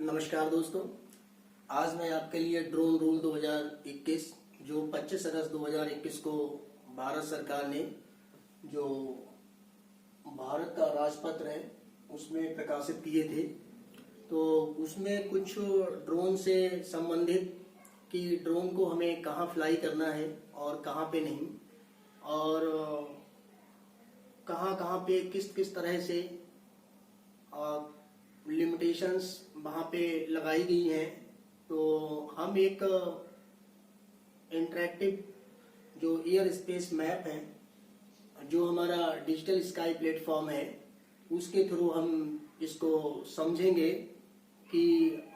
नमस्कार दोस्तों, आज मैं आपके लिए ड्रोन रूल 2021 जो 25 अगस्त 2021 को भारत सरकार ने जो भारत का राजपत्र है उसमें प्रकाशित किए थे। तो उसमें कुछ ड्रोन से संबंधित कि ड्रोन को हमें कहाँ फ्लाई करना है और कहाँ पे नहीं, और कहाँ कहाँ पे किस किस तरह से लिमिटेशंस वहाँ पे लगाई गई हैं। तो हम एक इंटरेक्टिव जो एयर स्पेस मैप है, जो हमारा डिजिटल स्काई प्लेटफॉर्म है, उसके थ्रू हम इसको समझेंगे कि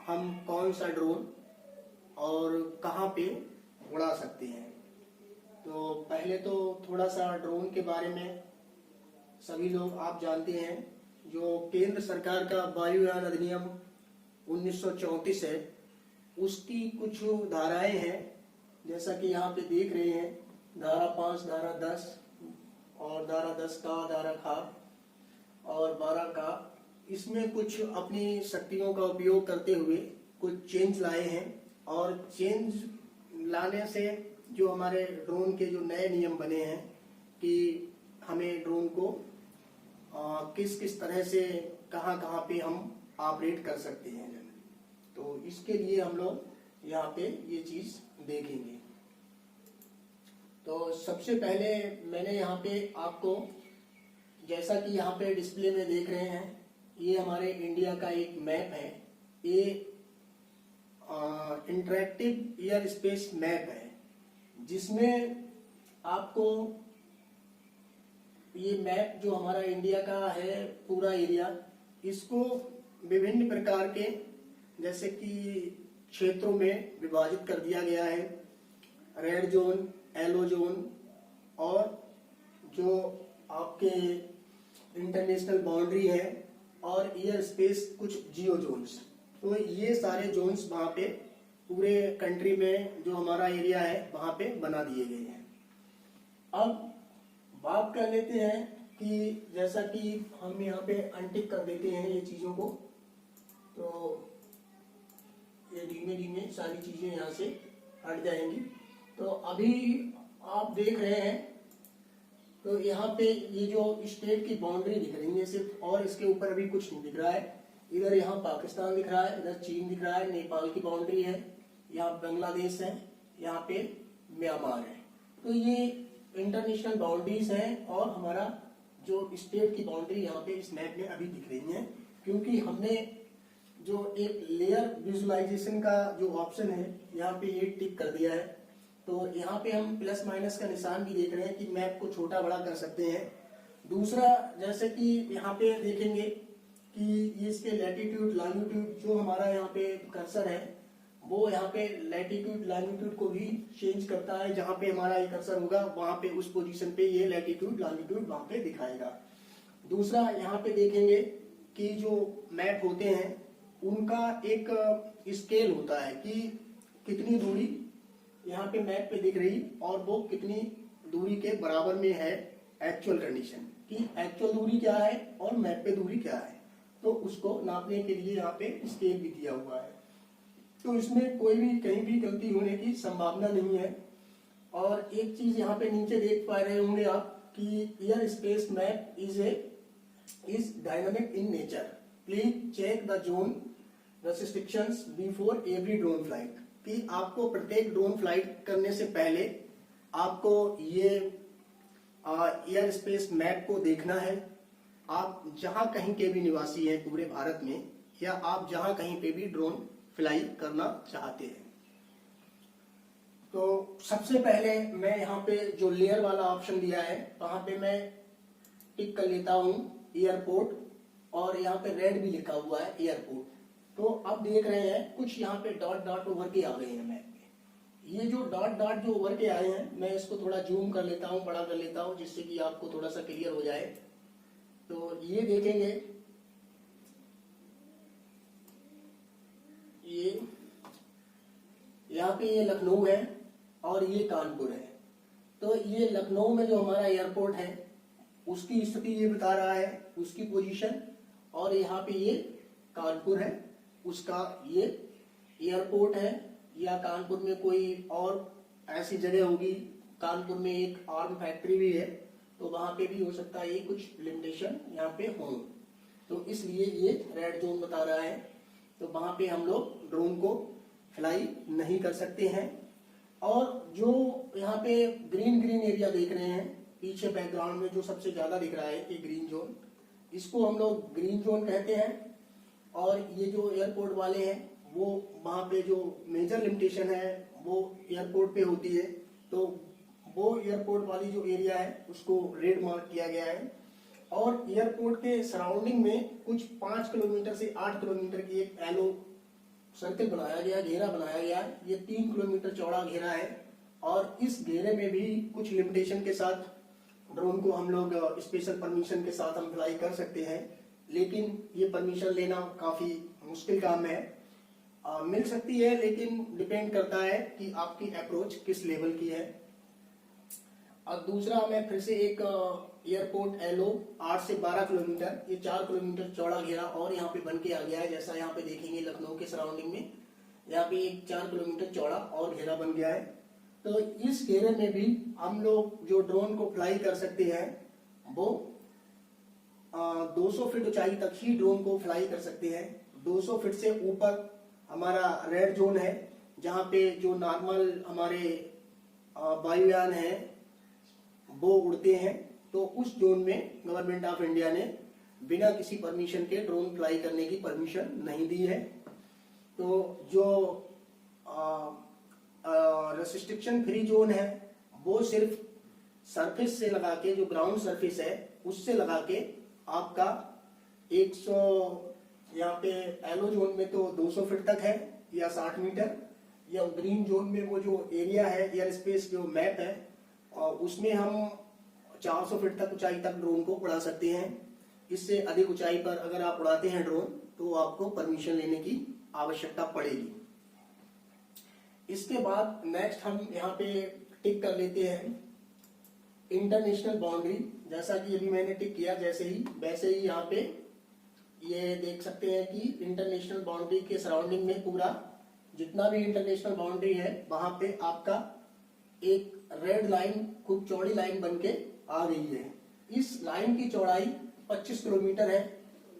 हम कौन सा ड्रोन और कहाँ पे उड़ा सकते हैं। तो पहले तो थोड़ा सा ड्रोन के बारे में सभी लोग आप जानते हैं, जो केंद्र सरकार का वायुयान अधिनियम 1934 है, उसकी कुछ धाराएं हैं, जैसा कि यहाँ पे देख रहे हैं, धारा 5, धारा 10 और धारा 10 का, धारा खा और 12 का। इसमें कुछ अपनी शक्तियों का उपयोग करते हुए कुछ चेंज लाए हैं, और चेंज लाने से जो हमारे ड्रोन के जो नए नियम बने हैं कि हमें ड्रोन को किस किस तरह से कहाँ कहाँ पे हम ऑपरेट कर सकते हैं। तो इसके लिए हम लोग यहाँ पे ये चीज देखेंगे। तो सबसे पहले मैंने यहाँ पे आपको, जैसा कि यहाँ पे डिस्प्ले में देख रहे हैं, ये हमारे इंडिया का एक मैप है। ये इंटरेक्टिव एयर स्पेस मैप है, जिसमें आपको ये मैप जो हमारा इंडिया का है पूरा एरिया, इसको विभिन्न प्रकार के जैसे कि क्षेत्रों में विभाजित कर दिया गया है। रेड जोन, येलो जोन, और जो आपके इंटरनेशनल बाउंड्री है, और एयर स्पेस कुछ जियो जोन्स। तो ये सारे जोन्स वहां पे पूरे कंट्री में जो हमारा एरिया है वहां पे बना दिए गए हैं। अब बात कर लेते हैं कि जैसा कि हम यहाँ पे अनटिक कर देते हैं ये चीजों को, तो ये धीमे धीमे सारी चीजें यहाँ से हट जाएंगी। तो अभी आप देख रहे हैं, तो यहाँ पे ये जो स्टेट की बाउंड्री दिख रही है सिर्फ, और इसके ऊपर अभी कुछ नहीं दिख रहा है। इधर यहाँ पाकिस्तान दिख रहा है, इधर चीन दिख रहा है, नेपाल की बाउंड्री है, यहाँ बांग्लादेश है, यहाँ पे म्यांमार है। तो ये इंटरनेशनल बाउंड्रीज हैं, और हमारा जो स्टेट की बाउंड्री यहाँ पे इस मैप में अभी दिख रही है, क्योंकि हमने जो एक लेयर विजुअलाइजेशन का जो ऑप्शन है यहाँ पे ये टिक कर दिया है। तो यहाँ पे हम प्लस माइनस का निशान भी देख रहे हैं कि मैप को छोटा बड़ा कर सकते हैं। दूसरा, जैसे कि यहाँ पे देखेंगे कि ये इसके लैटिट्यूड लॉन्गिट्यूड, जो हमारा यहाँ पे कर्सर है वो यहाँ पे लैटिट्यूड लॉन्गिट्यूड को भी चेंज करता है। जहां पे हमारा ये कर्सर होगा वहां पे उस पोजीशन पे ये लैटिट्यूड लॉन्गिट्यूड वहां पे दिखाएगा। दूसरा, यहाँ पे देखेंगे कि जो मैप होते हैं उनका एक स्केल होता है कि कितनी दूरी यहाँ पे मैप पे दिख रही और वो कितनी दूरी के बराबर में है एक्चुअल कंडीशन, कि एक्चुअल दूरी क्या है और मैप पे दूरी क्या है। तो उसको नापने के लिए यहाँ पे स्केल भी दिया हुआ है। तो इसमें कोई भी कहीं भी गलती होने की संभावना नहीं है। और एक चीज यहाँ पे नीचे देख पा रहे होंगे आप कि air space map is dynamic in nature, please check the zone restrictions before every drone flight. कि आपको प्रत्येक ड्रोन फ्लाइट करने से पहले आपको ये एयर स्पेस मैप को देखना है। आप जहां कहीं के भी निवासी हैं पूरे भारत में, या आप जहां कहीं पे भी ड्रोन फ्लाई करना चाहते हैं। तो सबसे पहले मैं यहाँ पे जो लेयर वाला ऑप्शन दिया है वहां पे मैं टिक कर लेता हूँ एयरपोर्ट, और यहाँ पे रेड भी लिखा हुआ है एयरपोर्ट। तो अब देख रहे हैं कुछ यहाँ पे डॉट डॉट उभर के आ गए हैं मैप पे। ये जो डॉट डॉट जो उभर के आए हैं, मैं इसको थोड़ा जूम कर लेता हूँ, बड़ा कर लेता हूँ, जिससे कि आपको थोड़ा सा क्लियर हो जाए। तो ये देखेंगे, ये यहाँ पे ये लखनऊ है और ये कानपुर है। तो ये लखनऊ में जो हमारा एयरपोर्ट है उसकी स्थिति ये बता रहा है, उसकी पोजीशन, और यहाँ पे ये कानपुर है उसका ये एयरपोर्ट है, या कानपुर में कोई और ऐसी जगह होगी, कानपुर में एक आर्म फैक्ट्री भी है, तो वहां पे भी हो सकता है ये कुछ लिमिटेशन यहाँ पे हो, तो इसलिए ये रेड जोन बता रहा है। तो वहां पे हम लोग ड्रोन को फ्लाई नहीं कर सकते हैं। और जो यहाँ पे ग्रीन ग्रीन एरिया देख रहे हैं पीछे बैकग्राउंड में, जो सबसे ज्यादा दिख रहा है ये ग्रीन जोन, इसको हम लोग ग्रीन जोन कहते हैं। और ये जो एयरपोर्ट वाले हैं वो वहां पे जो मेजर लिमिटेशन है वो एयरपोर्ट पे होती है, तो वो एयरपोर्ट वाली जो एरिया है उसको रेड मार्क किया गया है। और एयरपोर्ट के सराउंडिंग में कुछ 5 किलोमीटर से 8 किलोमीटर की एक एलो सर्कल बनाया गया, घेरा बनाया गया है। ये 3 किलोमीटर चौड़ा घेरा है, और इस घेरे में भी कुछ लिमिटेशन के साथ ड्रोन को हम लोग स्पेशल परमिशन के साथ हम फ्लाई कर सकते हैं, लेकिन ये परमिशन लेना काफी मुश्किल काम है। मिल सकती है, लेकिन डिपेंड करता है कि आपकी अप्रोच किस लेवल की है। और दूसरा, मैं फिर से एक एयरपोर्ट एलो 8 से 12 किलोमीटर, ये 4 किलोमीटर चौड़ा घेरा और यहाँ पे बन के आ गया है, जैसा यहाँ पे देखेंगे लखनऊ के सराउंडिंग में यहाँ पे एक 4 किलोमीटर चौड़ा और घेरा बन गया है। तो इस घेरे में भी हम लोग जो ड्रोन को फ्लाई कर सकते हैं वो 200 फीट ऊंचाई तक ही ड्रोन को फ्लाई कर सकते हैं। 200 फीट से ऊपर हमारा रेड जोन है, जहाँ पे जो नॉर्मल हमारे वायुयान है वो उड़ते हैं, तो उस जोन में गवर्नमेंट ऑफ इंडिया ने बिना किसी परमिशन के ड्रोन फ्लाई करने की परमिशन नहीं दी है। तो जो रेस्ट्रिक्शन फ्री जोन है वो सिर्फ सरफेस से लगा के, जो ग्राउंड सरफेस है उससे लगा के आपका 100, यहाँ पे एलो जोन में तो 200 फीट तक है या 60 मीटर, या ग्रीन जोन में वो जो एरिया है एयर स्पेस जो मैप है उसमें हम 400 फीट तक ऊंचाई तक ड्रोन को उड़ा सकते हैं। इससे अधिक ऊंचाई पर अगर आप उड़ाते हैं ड्रोन तो आपको परमिशन लेने की आवश्यकता पड़ेगी। इसके बाद नेक्स्ट हम यहाँ पे टिक कर लेते हैं इंटरनेशनल बाउंड्री। जैसा कि अभी मैंने टिक किया जैसे ही, वैसे ही यहाँ पे ये देख सकते हैं कि इंटरनेशनल बाउंड्री के सराउंडिंग में पूरा जितना भी इंटरनेशनल बाउंड्री है वहां पे आपका एक रेड लाइन, खूब चौड़ी लाइन बन के आ गई है। इस लाइन की चौड़ाई 25 किलोमीटर है,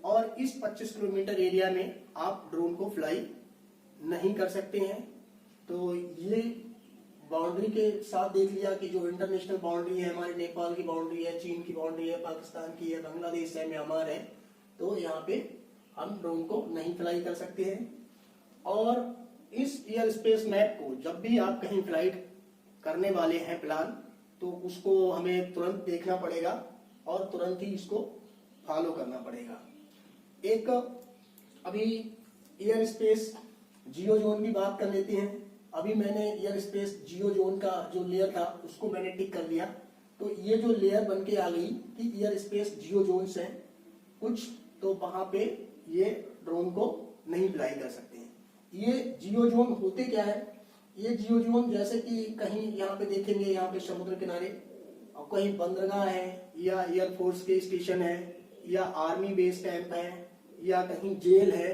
और इस 25 किलोमीटर एरिया में आप ड्रोन को फ्लाई नहीं कर सकते हैं। तो ये बाउंड्री के साथ देख लिया कि जो इंटरनेशनल बाउंड्री है, हमारे नेपाल की बाउंड्री है, चीन की बाउंड्री है, पाकिस्तान की है, बांग्लादेश है, म्यांमार है, तो यहाँ पे हम ड्रोन को नहीं फ्लाई कर सकते हैं। और इस एयर स्पेस मैप को जब भी आप कहीं फ्लाइट करने वाले हैं प्लान, तो उसको हमें तुरंत देखना पड़ेगा और तुरंत ही इसको फॉलो करना पड़ेगा। एक अभी एयर स्पेस जियो जोन की बात कर लेते हैं। अभी मैंने एयर स्पेस जियो जोन का जो लेयर था उसको मैंने टिक कर लिया, तो ये जो लेयर बन के आ गई कि एयर स्पेस जियो जोन्स है कुछ, तो वहां पे ये ड्रोन को नहीं फ्लाई कर सकते हैं। ये जियो जोन होते क्या है? ये जियो जोन जैसे कि कहीं यहाँ पे देखेंगे, यहाँ पे समुद्र किनारे और कहीं बंदरगाह है, या एयरफोर्स के स्टेशन है, या आर्मी बेस कैंप है, या कहीं जेल है,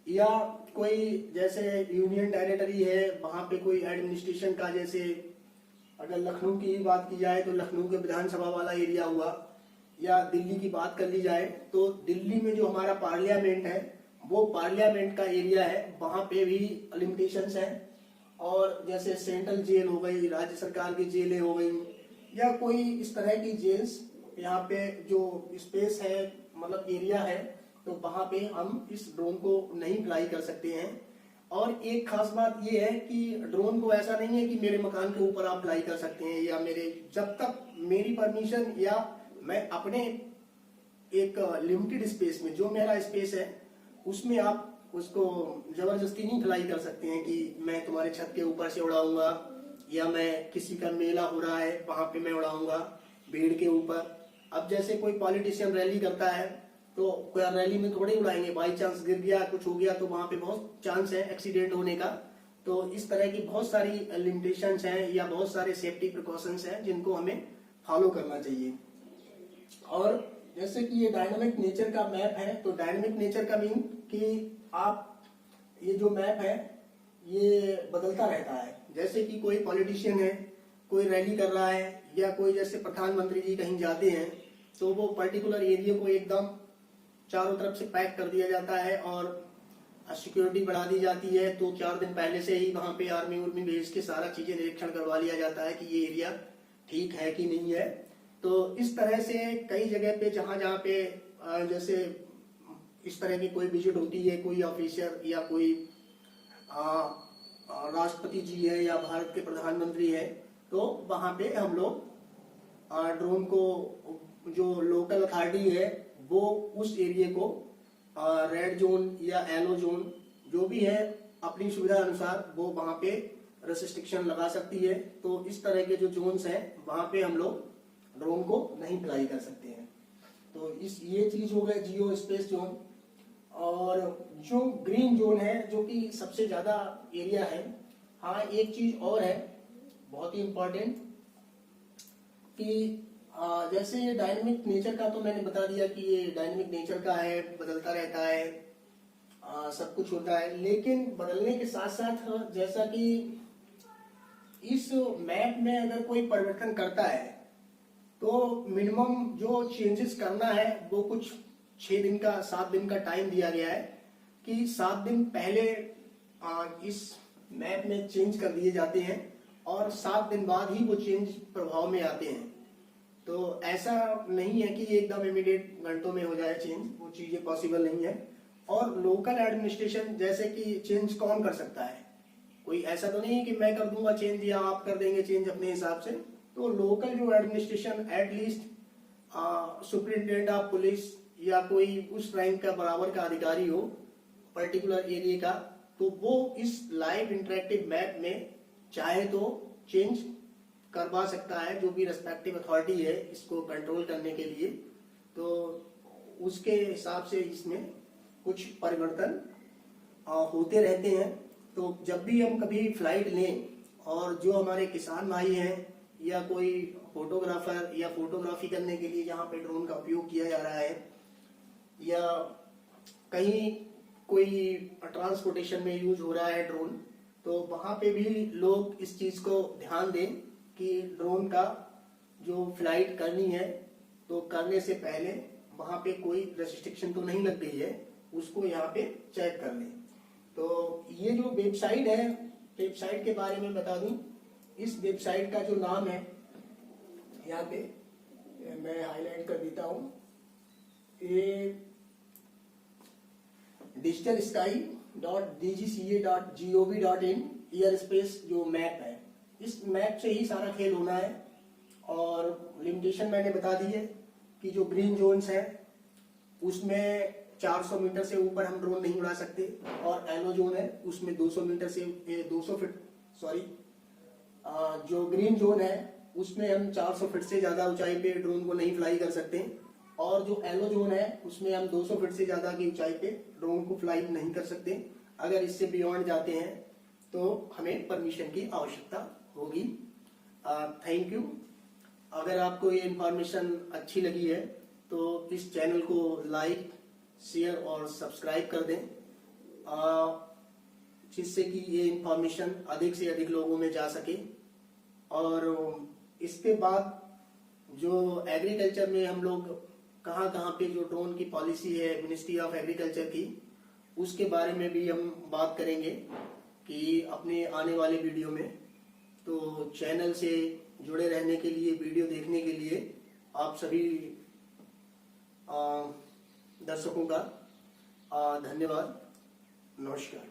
या कोई जैसे यूनियन टेरिटरी है वहां पे कोई एडमिनिस्ट्रेशन का, जैसे अगर लखनऊ की बात की जाए तो लखनऊ के विधानसभा वाला एरिया हुआ, या दिल्ली की बात कर ली जाए तो दिल्ली में जो हमारा पार्लियामेंट है वो पार्लियामेंट का एरिया है, वहां पे भी लिमिटेशंस है। और जैसे सेंट्रल जेल हो गई, राज्य सरकार की जेलें हो गई, या कोई इस तरह की जेल्स, यहाँ पे जो स्पेस है मतलब एरिया है, तो वहां पे हम इस ड्रोन को नहीं फ्लाई कर सकते हैं। और एक खास बात ये है कि ड्रोन को ऐसा नहीं है कि मेरे मकान के ऊपर आप फ्लाई कर सकते हैं, या मेरे, जब तक मेरी परमिशन या मैं अपने एक लिमिटेड स्पेस में, जो मेरा स्पेस है उसमें आप उसको जबरदस्ती नहीं फ्लाई कर सकते हैं कि मैं तुम्हारे छत के ऊपर से उड़ाऊंगा, या मैं किसी का मेला हो रहा है वहां पे मैं उड़ाऊंगा भीड़ के ऊपर। अब जैसे कोई पॉलिटिशियन रैली करता है तो कोई रैली में थोड़े उड़ाएंगे, बाई चांस गिर गया, कुछ हो गया तो वहां पे बहुत चांस है एक्सीडेंट होने का। तो इस तरह की बहुत सारी लिमिटेशंस हैं या बहुत सारे सेफ्टी प्रिकॉशंस हैं जिनको हमें फॉलो करना चाहिए। और जैसे कि ये डायनामिक नेचर का मैप है, तो डायनामिक नेचर का मीन कि आप ये जो मैप है ये बदलता रहता है। जैसे कि कोई पॉलिटिशियन है, कोई रैली कर रहा है, या कोई जैसे प्रधानमंत्री जी कहीं जाते हैं, तो वो पर्टिकुलर एरिया को एकदम चारों तरफ से पैक कर दिया जाता है और सिक्योरिटी बढ़ा दी जाती है। तो 4 दिन पहले से ही वहां पे आर्मी उर्मी भेज के सारा चीजें निरीक्षण करवा लिया जाता है कि ये एरिया ठीक है कि नहीं है। तो इस तरह से कई जगह पे जहां जहां पे जैसे इस तरह की कोई विजिट होती है, कोई ऑफिसर या कोई राष्ट्रपति जी है या भारत के प्रधानमंत्री है, तो वहां पे हम लोग ड्रोन को, जो लोकल अथॉरिटी है वो उस एरिया को रेड जोन या येलो जोन जो भी है अपनी सुविधा अनुसार वो वहां पे रेस्ट्रिक्शन लगा सकती है। तो इस तरह के जो जोन्स हैं वहां पे हम लोग ड्रोन को नहीं फ्लाई कर सकते हैं। तो ये चीज हो गया जियो स्पेस जोन। और जो ग्रीन जोन है जो कि सबसे ज्यादा एरिया है। हाँ, एक चीज और है बहुत ही इंपॉर्टेंट कि जैसे डायनेमिक नेचर का तो मैंने बता दिया कि ये डायनेमिक नेचर का है, बदलता रहता है, सब कुछ होता है। लेकिन बदलने के साथ साथ जैसा कि इस मैप में अगर कोई परिवर्तन करता है तो मिनिमम जो चेंजेस करना है वो कुछ 6 दिन का 7 दिन का टाइम दिया गया है कि 7 दिन पहले इस मैप में चेंज कर दिए जाते हैं और 7 दिन बाद ही वो चेंज प्रभाव में आते हैं। तो ऐसा नहीं है कि एकदम इमीडिएट घंटों में हो जाए चेंज, वो चीजें पॉसिबल नहीं है। और लोकल एडमिनिस्ट्रेशन जैसे कि चेंज कौन कर सकता है, कोई ऐसा तो नहीं है कि मैं कर दूंगा चेंज या आप कर देंगे चेंज अपने हिसाब से। तो लोकल जो administration at least superintendent of police या कोई उस रैंक का बराबर का अधिकारी हो पर्टिकुलर एरिया का, तो वो इस लाइव इंटरेक्टिव मैप में चाहे तो चेंज करवा सकता है, जो भी रेस्पेक्टिव अथॉरिटी है इसको कंट्रोल करने के लिए। तो उसके हिसाब से इसमें कुछ परिवर्तन होते रहते हैं। तो जब भी हम कभी फ्लाइट लें और जो हमारे किसान भाई हैं या कोई फोटोग्राफर या फोटोग्राफी करने के लिए जहाँ पे ड्रोन का उपयोग किया जा रहा है, या कहीं कोई ट्रांसपोर्टेशन में यूज हो रहा है ड्रोन, तो वहां पे भी लोग इस चीज को ध्यान दें कि ड्रोन का जो फ्लाइट करनी है तो करने से पहले वहां पे कोई रेस्ट्रिक्शन तो नहीं लग गई है, उसको यहाँ पे चेक कर लें। तो ये जो वेबसाइट है, वेबसाइट के बारे में बता दूं, इस वेबसाइट का जो नाम है यहाँ पे मैं हाईलाइट कर देता हूं, ये digitalsky.dgca.gov.in एयर स्पेस जो मैप है, इस मैप से ही सारा खेल होना है। और लिमिटेशन मैंने बता दी है कि जो ग्रीन जोन्स है उसमें 400 मीटर से ऊपर हम ड्रोन नहीं उड़ा सकते, और येलो जोन है उसमें 200 मीटर से 200 फीट, सॉरी, जो ग्रीन जोन है उसमें हम 400 फीट से ज्यादा ऊंचाई पे ड्रोन को नहीं फ्लाई कर सकते, और जो येलो जोन है उसमें हम 200 फीट से ज्यादा की ऊंचाई पे ड्रोन को फ्लाई नहीं कर सकते। अगर इससे बियॉन्ड जाते हैं तो हमें परमिशन की आवश्यकता होगी। Thank you. अगर आपको ये इंफॉर्मेशन अच्छी लगी है तो इस चैनल को लाइक, शेयर और सब्सक्राइब कर दें, जिससे कि ये इंफॉर्मेशन अधिक से अधिक लोगों में जा सके। और इसके बाद जो एग्रीकल्चर में हम लोग कहाँ कहाँ पे जो ड्रोन की पॉलिसी है मिनिस्ट्री ऑफ एग्रीकल्चर की, उसके बारे में भी हम बात करेंगे कि अपने आने वाले वीडियो में। तो चैनल से जुड़े रहने के लिए, वीडियो देखने के लिए आप सभी दर्शकों का धन्यवाद। नमस्कार।